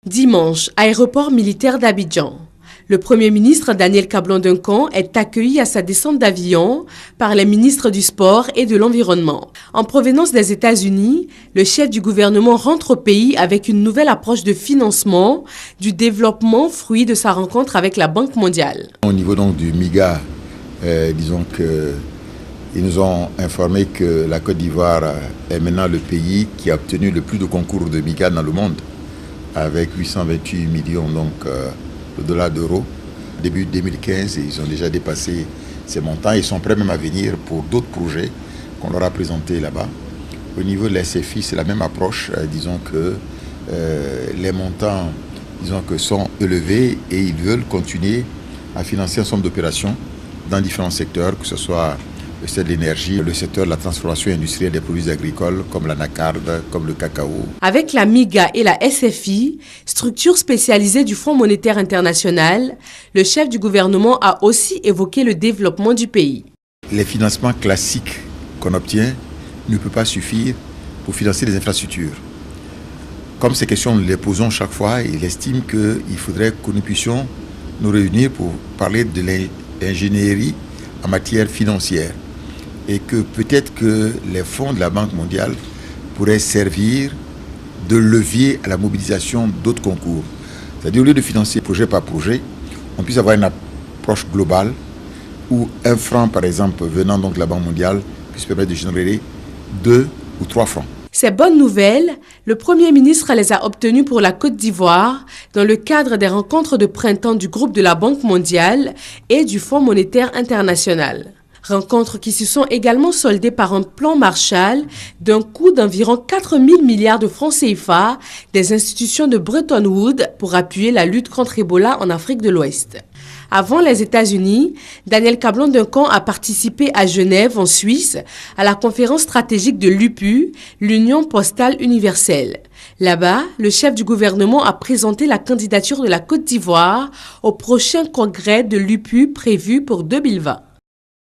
Dimanche, aéroport militaire d'Abidjan. Le Premier ministre Daniel Kablan-Duncan est accueilli à sa descente d'avion par les ministres du Sport et de l'Environnement. En provenance des États-Unis, le chef du gouvernement rentre au pays avec une nouvelle approche de financement du développement, fruit de sa rencontre avec la Banque mondiale. Au niveau donc du MIGA, disons qu'ils nous ont informé que la Côte d'Ivoire est maintenant le pays qui a obtenu le plus de concours de MIGA dans le monde, avec 828 millions de dollars d'euros. Début 2015, ils ont déjà dépassé ces montants. Ils sont prêts même à venir pour d'autres projets qu'on leur a présentés là-bas. Au niveau de la SFI, c'est la même approche. Disons que les montants sont élevés et ils veulent continuer à financer un certain nombre d'opérations dans différents secteurs, que ce soit le secteur de l'énergie, le secteur de la transformation industrielle des produits agricoles, comme l'anacarde, comme le cacao. Avec la MIGA et la SFI, structure spécialisée du Fonds monétaire international, le chef du gouvernement a aussi évoqué le développement du pays. Les financements classiques qu'on obtient ne peuvent pas suffire pour financer les infrastructures. Comme ces questions, nous les posons chaque fois, il estime qu'il faudrait que nous puissions nous réunir pour parler de l'ingénierie en matière financière. Et que peut-être que les fonds de la Banque mondiale pourraient servir de levier à la mobilisation d'autres concours. C'est-à-dire, au lieu de financer projet par projet, on puisse avoir une approche globale où un franc, par exemple, venant donc de la Banque mondiale, puisse permettre de générer 2 ou 3 francs. Ces bonnes nouvelles, le Premier ministre les a obtenues pour la Côte d'Ivoire dans le cadre des rencontres de printemps du groupe de la Banque mondiale et du Fonds monétaire international. Rencontres qui se sont également soldées par un plan Marshall d'un coût d'environ 4 000 milliards de francs CFA des institutions de Bretton Woods pour appuyer la lutte contre Ebola en Afrique de l'Ouest. Avant les États-Unis, Daniel Kablan-Duncan a participé à Genève, en Suisse, à la conférence stratégique de l'UPU, l'Union postale universelle. Là-bas, le chef du gouvernement a présenté la candidature de la Côte d'Ivoire au prochain congrès de l'UPU prévu pour 2020.